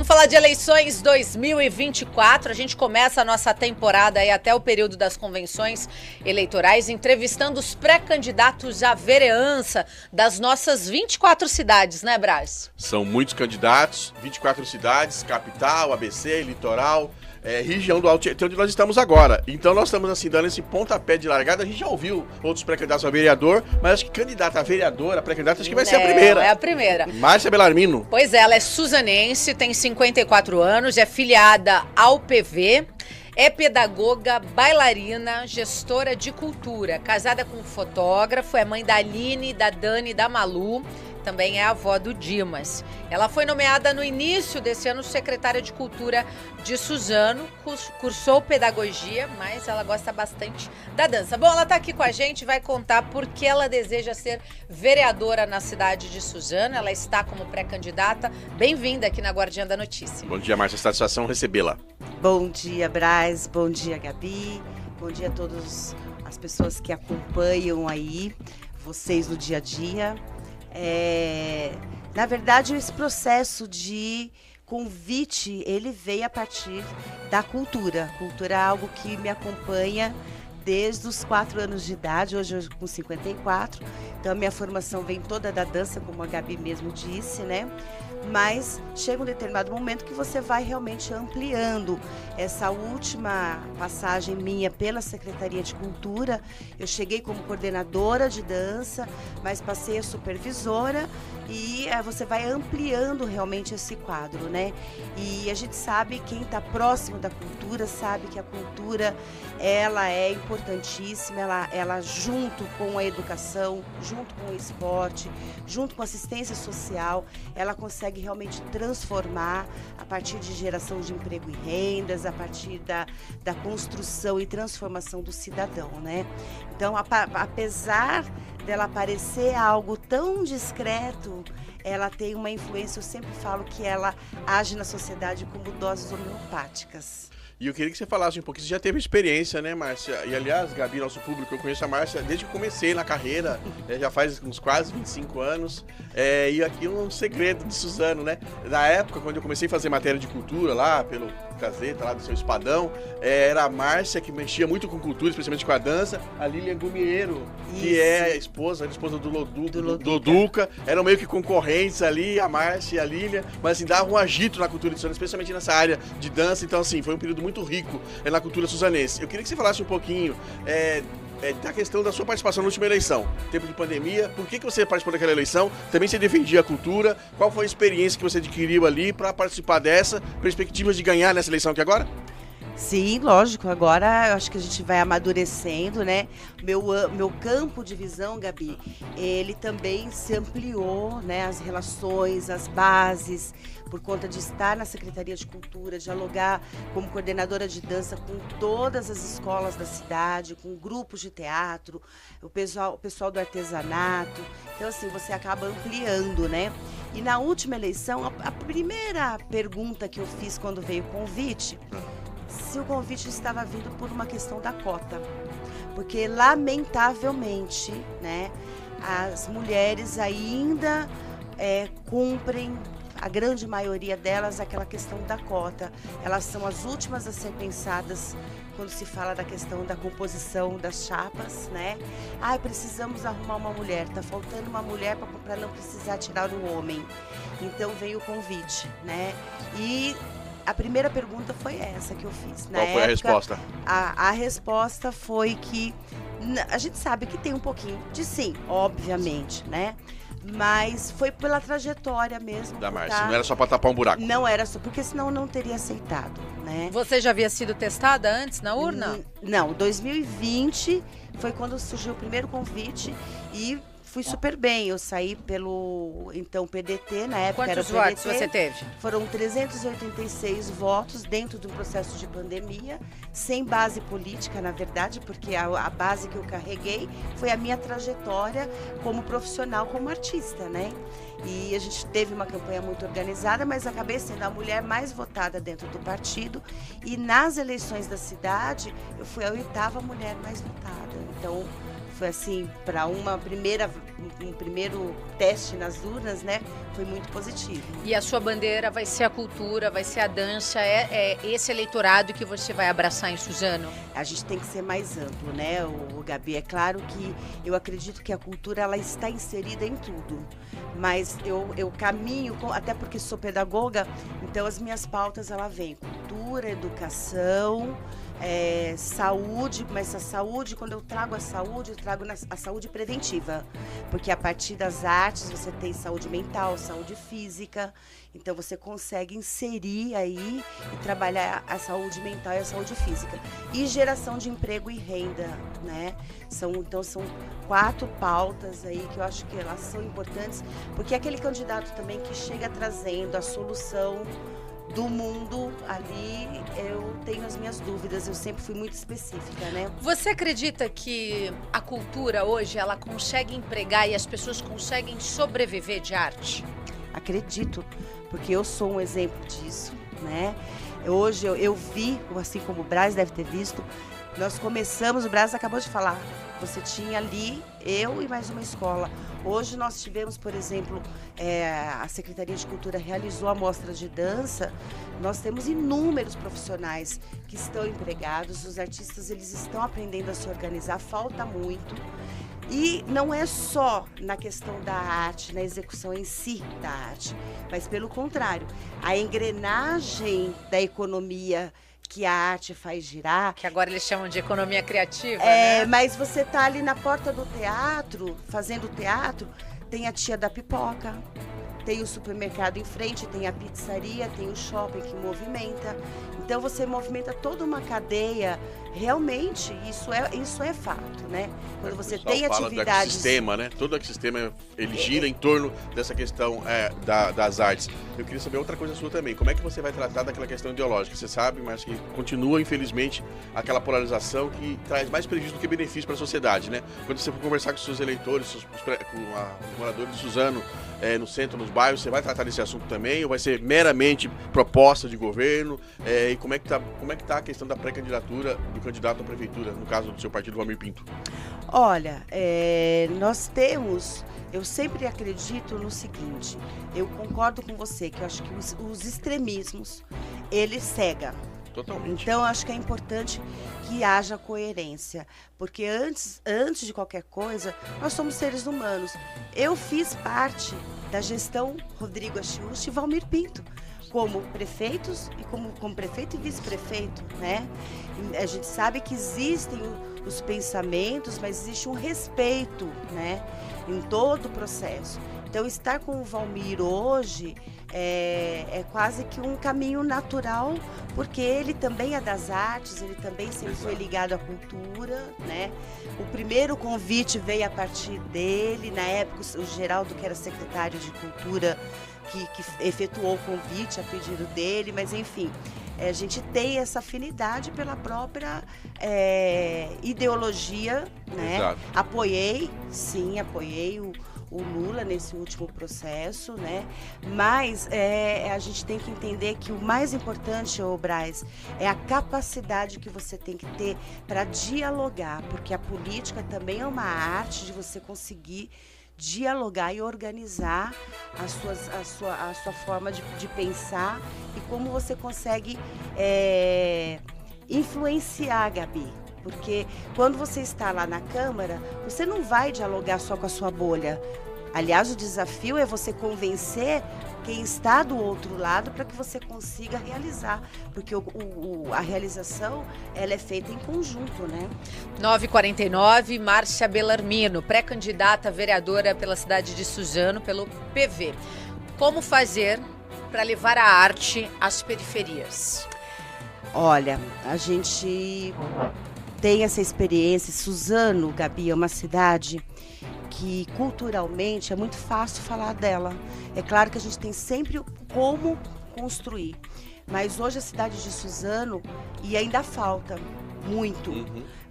Vamos falar de eleições 2024. A gente começa a nossa temporada aí até o período das convenções eleitorais, entrevistando os pré-candidatos à vereança das nossas 24 cidades, né, Brás? São muitos candidatos, 24 cidades, capital, ABC, litoral, região do Alto Tietê, onde nós estamos agora. Então nós estamos assim, dando esse pontapé de largada. A gente já ouviu outros pré-candidatos a vereador, mas acho que candidata a vereadora, pré-candidata, acho que vai ser a primeira. É a primeira. Márcia Bellarmino. Pois é, ela é suzanense, tem 54 anos, é filiada ao PV, é pedagoga, bailarina, gestora de cultura, casada com um fotógrafo, é mãe da Aline, da Dani e da Malu, também é avó do Dimas. Ela foi nomeada no início desse ano secretária de Cultura de Suzano, cursou pedagogia, mas ela gosta bastante da dança. Bom, ela está aqui com a gente, vai contar por que ela deseja ser vereadora na cidade de Suzano. Ela está como pré-candidata. Bem-vinda aqui na Guardiã da Notícia. Bom dia, Márcia. Satisfação recebê-la. Bom dia, Brás. Bom dia, Gabi. Bom dia a todas as pessoas que acompanham aí vocês no dia a dia. Na verdade, esse processo de convite, ele veio a partir da cultura. Cultura é algo que me acompanha desde os 4 anos de idade, hoje eu com 54. Então, a minha formação vem toda da dança, como a Gabi mesmo disse, né? Mas chega um determinado momento que você vai realmente ampliando. Essa última passagem minha pela Secretaria de Cultura, eu cheguei como coordenadora de dança, mas passei a supervisora e você vai ampliando realmente esse quadro, né? E a gente sabe, quem está próximo da cultura, sabe que a cultura, ela é importantíssima, ela junto com a educação, junto com o esporte, junto com a assistência social, ela consegue realmente transformar a partir de geração de emprego e rendas, a partir da construção e transformação do cidadão, né? Então, apesar dela parecer algo tão discreto, ela tem uma influência, eu sempre falo que ela age na sociedade como doses homeopáticas. E eu queria que você falasse um pouquinho, você já teve experiência, né, Márcia? E aliás, Gabi, nosso público, eu conheço a Márcia desde que comecei na carreira, já faz uns quase 25 anos. E aqui um segredo de Suzano, né? Na época, quando eu comecei a fazer matéria de cultura lá, pelo Gazeta, lá do seu Espadão, era a Márcia que mexia muito com cultura, especialmente com a dança, a Lilian Gumiero, que é a esposa do Duca, eram meio que concorrentes ali, a Márcia e a Lilian, mas assim, davam um agito na cultura de Suzano, especialmente nessa área de dança. Então assim, foi um período muito rico na cultura suzanense. Eu queria que você falasse um pouquinho da questão da sua participação na última eleição, tempo de pandemia. Por que você participou daquela eleição? Também você defendia a cultura. Qual foi a experiência que você adquiriu ali para participar dessa? Perspectivas de ganhar nessa eleição aqui agora? Sim, lógico. Agora eu acho que a gente vai amadurecendo, né? Meu campo de visão, Gabi, ele também se ampliou, né? As relações, as bases, por conta de estar na Secretaria de Cultura, dialogar como coordenadora de dança com todas as escolas da cidade, com grupos de teatro, o pessoal do artesanato. Então, assim, você acaba ampliando, né? E na última eleição, a primeira pergunta que eu fiz quando veio o convite, se o convite estava vindo por uma questão da cota. Porque, lamentavelmente, né, as mulheres ainda cumprem, a grande maioria delas, aquela questão da cota. Elas são as últimas a ser pensadas quando se fala da questão da composição das chapas, né? Precisamos arrumar uma mulher, tá faltando uma mulher para não precisar tirar o homem. Então veio o convite, né? E a primeira pergunta foi essa que eu fiz. Qual foi a resposta? A resposta foi que a gente sabe que tem um pouquinho de sim, obviamente, né? Mas foi pela trajetória mesmo. Da Márcia, não era só para tapar um buraco. Não era só, porque senão não teria aceitado, né? Você já havia sido testada antes na urna? Não, 2020 foi quando surgiu o primeiro convite e fui super bem. Eu saí pelo, então, PDT, na época era o PDT. Quantos votos você teve? Foram 386 votos dentro de um processo de pandemia, sem base política, na verdade, porque a base que eu carreguei foi a minha trajetória como profissional, como artista, né? E a gente teve uma campanha muito organizada, mas acabei sendo a mulher mais votada dentro do partido. E nas eleições da cidade, eu fui a 8ª mulher mais votada. Então, foi assim, para um primeiro teste nas urnas, né? Foi muito positivo. E a sua bandeira vai ser a cultura, vai ser a dança, é esse eleitorado que você vai abraçar em Suzano? A gente tem que ser mais amplo, né, o Gabi? É claro que eu acredito que a cultura ela está inserida em tudo, mas eu caminho, até porque sou pedagoga, então as minhas pautas ela vem cultura, educação, saúde, mas a saúde, quando eu trago a saúde, eu trago a saúde preventiva, porque a partir das artes você tem saúde mental, saúde física, então você consegue inserir aí e trabalhar a saúde mental e a saúde física. E geração de emprego e renda, né? Então são 4 pautas aí que eu acho que elas são importantes, porque é aquele candidato também que chega trazendo a solução do mundo ali, eu tenho as minhas dúvidas, eu sempre fui muito específica, né? Você acredita que a cultura hoje, ela consegue empregar e as pessoas conseguem sobreviver de arte? Acredito, porque eu sou um exemplo disso, né? Hoje eu vi, assim como o Braz deve ter visto, nós começamos, o Braz acabou de falar, você tinha ali eu e mais uma escola. Hoje nós tivemos, por exemplo, a Secretaria de Cultura realizou a mostra de dança. Nós temos inúmeros profissionais que estão empregados, os artistas eles estão aprendendo a se organizar, falta muito. E não é só na questão da arte, na execução em si da arte, mas pelo contrário, a engrenagem da economia que a arte faz girar. Que agora eles chamam de economia criativa, né? Mas você tá ali na porta do teatro, fazendo teatro, tem a tia da pipoca, tem o supermercado em frente, tem a pizzaria, tem o shopping que movimenta. Então você movimenta toda uma cadeia. Realmente, isso é fato, né? Quando você tem atividades... do ecossistema, né? Todo o ecossistema, ele gira em torno dessa questão das artes. Eu queria saber outra coisa sua também. Como é que você vai tratar daquela questão ideológica? Você sabe, mas que continua, infelizmente, aquela polarização que traz mais prejuízo do que benefício para a sociedade, né? Quando você for conversar com seus eleitores, com os moradores de Suzano, no centro, nos bairros, você vai tratar desse assunto também? Ou vai ser meramente proposta de governo? E como é que tá a questão da pré-candidatura do candidato à prefeitura, no caso do seu partido, Valmir Pinto? Olha, nós temos... Eu sempre acredito no seguinte, eu concordo com você, que eu acho que os extremismos, eles cegam. Totalmente. Então, eu acho que é importante que haja coerência, porque antes de qualquer coisa, nós somos seres humanos. Eu fiz parte da gestão Rodrigo Achiuchi e Valmir Pinto, como prefeitos e como prefeito e vice-prefeito, né? A gente sabe que existem os pensamentos, mas existe um respeito, né, em todo o processo. Então, estar com o Valmir hoje é quase que um caminho natural, porque ele também é das artes, ele também sempre foi ligado à cultura, né? O primeiro convite veio a partir dele, na época o Geraldo, que era secretário de Cultura, que efetuou o convite a pedido dele, mas enfim, a gente tem essa afinidade pela própria ideologia, né? Exato. Apoiei o Lula nesse último processo, né? Mas a gente tem que entender que o mais importante, Braz, é a capacidade que você tem que ter para dialogar, porque a política também é uma arte de você conseguir dialogar e organizar a sua forma de pensar e como você consegue influenciar, Gabi. Porque quando você está lá na Câmara, você não vai dialogar só com a sua bolha. Aliás, o desafio é você convencer quem está do outro lado para que você consiga realizar. Porque a realização ela é feita em conjunto, né? 9h49, Márcia Bellarmino, pré-candidata a vereadora pela cidade de Suzano, pelo PV. Como fazer para levar a arte às periferias? Olha, a gente tem essa experiência. Suzano, Gabi, é uma cidade que culturalmente é muito fácil falar dela. É claro que a gente tem sempre como construir, mas hoje a cidade de Suzano, e ainda falta muito,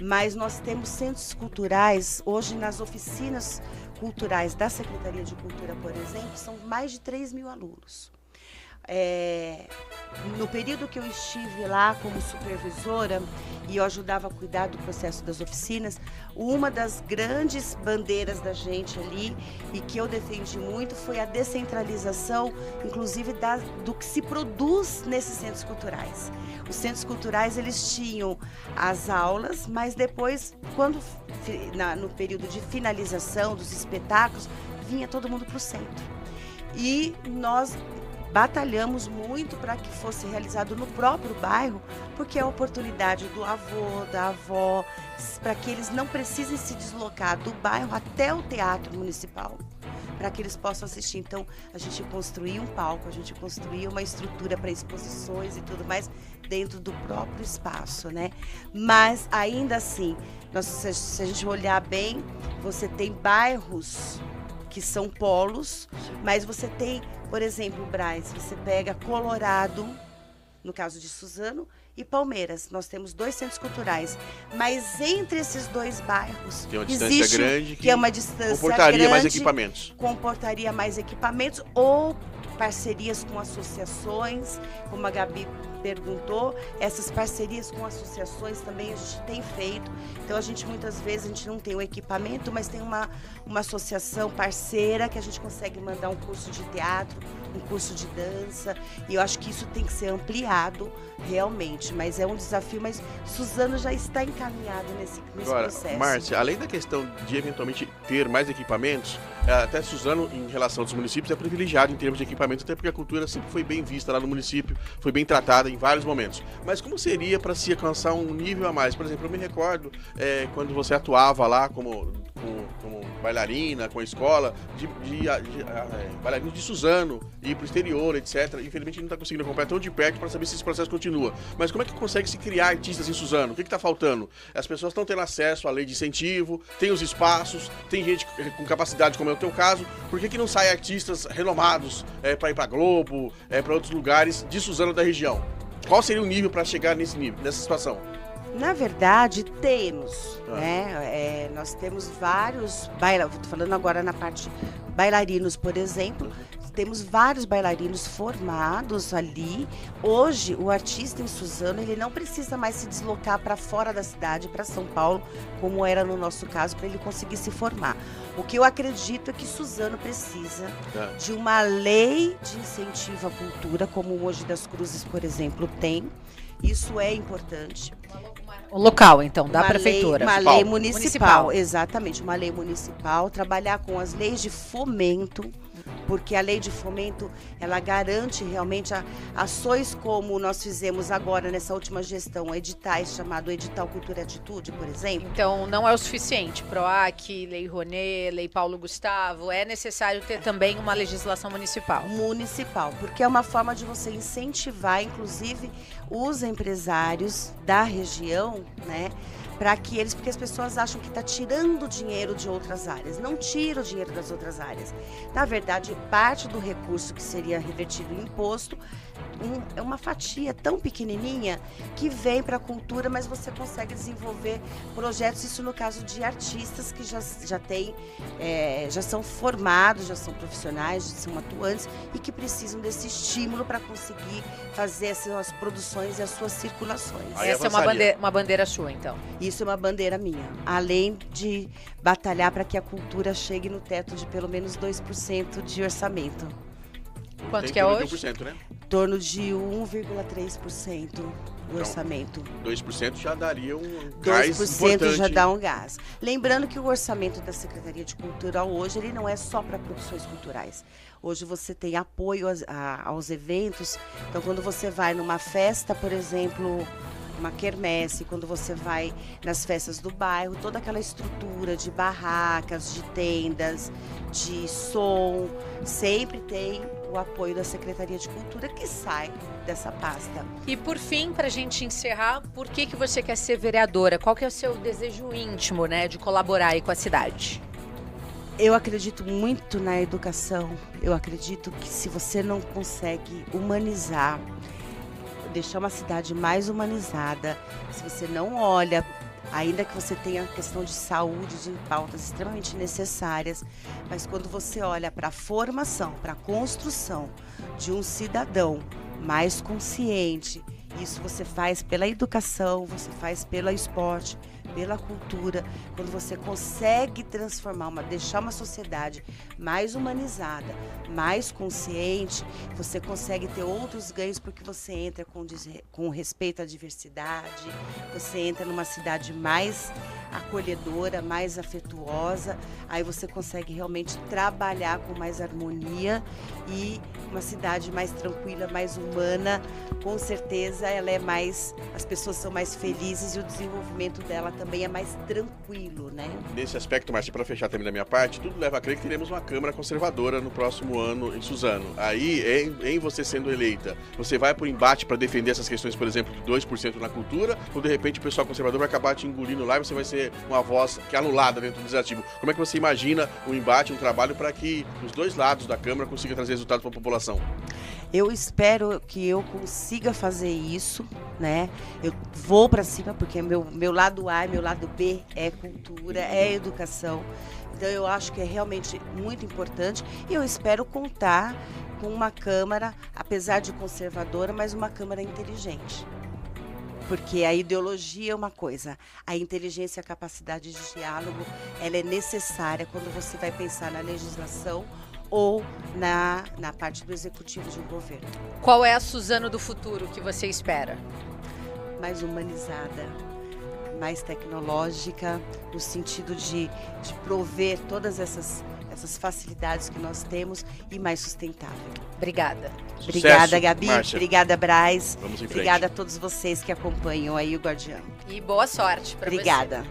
mas nós temos centros culturais, hoje nas oficinas culturais da Secretaria de Cultura, por exemplo, são mais de 3.000 alunos. no período que eu estive lá como supervisora e eu ajudava a cuidar do processo das oficinas, uma das grandes bandeiras da gente ali e que eu defendi muito foi a descentralização, inclusive do que se produz nesses centros culturais. Os centros culturais, eles tinham as aulas, mas depois, no período de finalização dos espetáculos, vinha todo mundo para o centro. E nós batalhamos muito para que fosse realizado no próprio bairro, porque é a oportunidade do avô, da avó, para que eles não precisem se deslocar do bairro até o teatro municipal, para que eles possam assistir. Então, a gente construía um palco, a gente construía uma estrutura para exposições e tudo mais dentro do próprio espaço, né? Mas, ainda assim, se a gente olhar bem, você tem bairros que são polos, mas você tem, por exemplo, Brás, você pega Colorado, no caso de Suzano, e Palmeiras. Nós temos 2 centros culturais, mas entre esses 2 bairros tem uma distância grande que é uma distância comportaria grande, mais equipamentos. Comportaria mais equipamentos ou parcerias com associações, como a Gabi perguntou, essas parcerias com associações também a gente tem feito. Então, muitas vezes a gente não tem o equipamento, mas tem uma associação parceira que a gente consegue mandar um curso de teatro, um curso de dança, e eu acho que isso tem que ser ampliado realmente, mas é um desafio, mas Suzano já está encaminhado nesse Agora, processo. Márcia, além da questão de eventualmente ter mais equipamentos, até Suzano, em relação aos municípios, é privilegiado em termos de equipamento, até porque a cultura sempre foi bem vista lá no município, foi bem tratada em vários momentos. Mas como seria para se alcançar um nível a mais? Por exemplo, eu me recordo quando você atuava lá como bailarina, com a escola, bailarinos de Suzano, ir para o exterior, etc. Infelizmente, não está conseguindo acompanhar tão de perto para saber se esse processo continua. Mas como é que consegue se criar artistas em Suzano? O que está faltando? As pessoas estão tendo acesso à lei de incentivo, tem os espaços, tem gente com capacidade, como é o teu caso. Por que não saem artistas renomados para ir para Globo, para outros lugares de Suzano da região? Qual seria o nível para chegar nessa situação? Na verdade, temos, né? Nós temos vários bailarinos, estou falando agora na parte bailarinos, por exemplo, temos vários bailarinos formados ali. Hoje, o artista em Suzano, ele não precisa mais se deslocar para fora da cidade, para São Paulo, como era no nosso caso, para ele conseguir se formar. O que eu acredito é que Suzano precisa de uma lei de incentivo à cultura, como o Mogi das Cruzes, por exemplo, tem. Isso é importante. O local, então, da prefeitura. Uma lei municipal, exatamente, uma lei municipal, trabalhar com as leis de fomento, porque a lei de fomento, ela garante realmente ações como nós fizemos agora nessa última gestão, editais chamado Edital Cultura e Atitude, por exemplo. Então, não é o suficiente. PROAC, Lei Rouanet, Lei Paulo Gustavo, é necessário ter também uma legislação municipal. Municipal, porque é uma forma de você incentivar, inclusive, os empresários da região, né? Porque as pessoas acham que está tirando dinheiro de outras áreas. Não tira o dinheiro das outras áreas. Na verdade, parte do recurso que seria revertido em imposto é uma fatia tão pequenininha que vem para a cultura, mas você consegue desenvolver projetos, isso no caso de artistas que já são formados, já são profissionais, já são atuantes e que precisam desse estímulo para conseguir fazer as suas produções e as suas circulações. Essa é uma bandeira sua, então? Isso é uma bandeira minha, além de batalhar para que a cultura chegue no teto de pelo menos 2% de orçamento. Quanto que é hoje? 1%, né? Em torno de 1,3% do orçamento. 2% já daria um gás 2% importante. já dá um gás. Lembrando que o orçamento da Secretaria de Cultura hoje, ele não é só para produções culturais. Hoje você tem apoio aos eventos. Então, quando você vai numa festa, por exemplo, uma quermesse, quando você vai nas festas do bairro, toda aquela estrutura de barracas, de tendas, de som, sempre tem o apoio da Secretaria de Cultura que sai dessa pasta. E por fim, para a gente encerrar, por que você quer ser vereadora? Qual que é o seu desejo íntimo, né, de colaborar aí com a cidade? Eu acredito muito na educação. Eu acredito que se você não consegue humanizar, deixar uma cidade mais humanizada, se você não olha, ainda que você tenha a questão de saúde, de pautas extremamente necessárias, mas quando você olha para a formação, para a construção de um cidadão mais consciente. Isso você faz pela educação, você faz pelo esporte, pela cultura. Quando você consegue transformar, deixar uma sociedade mais humanizada, mais consciente, você consegue ter outros ganhos, porque você entra com respeito à diversidade, você entra numa cidade mais acolhedora, mais afetuosa, aí você consegue realmente trabalhar com mais harmonia e uma cidade mais tranquila, mais humana. Com certeza ela é mais, as pessoas são mais felizes e o desenvolvimento dela também é mais tranquilo, né? Nesse aspecto, Márcia, para fechar também da minha parte, tudo leva a crer que teremos uma Câmara Conservadora no próximo ano em Suzano. Aí, em você sendo eleita, você vai para o embate para defender essas questões, por exemplo, de 2% na cultura, ou de repente o pessoal conservador vai acabar te engolindo lá e você vai ser uma voz que é anulada dentro do legislativo. Como é que você imagina um embate, um trabalho para que os dois lados da Câmara consigam trazer resultados para a população? Eu espero que eu consiga fazer isso, né? Eu vou para cima, porque meu lado A e meu lado B é cultura, é educação. Então eu acho que é realmente muito importante e eu espero contar com uma Câmara, apesar de conservadora, mas uma Câmara inteligente. Porque a ideologia é uma coisa, a inteligência e a capacidade de diálogo, ela é necessária quando você vai pensar na legislação ou na parte do executivo de um governo. Qual é a Suzano do futuro que você espera? Mais humanizada, mais tecnológica, no sentido de prover todas essas facilidades que nós temos e mais sustentável. Obrigada. Sucesso, Obrigada, Gabi. Márcia. Obrigada, Braz. Vamos em frente. Obrigada a todos vocês que acompanham aí o Guardião. E boa sorte para você. Obrigada.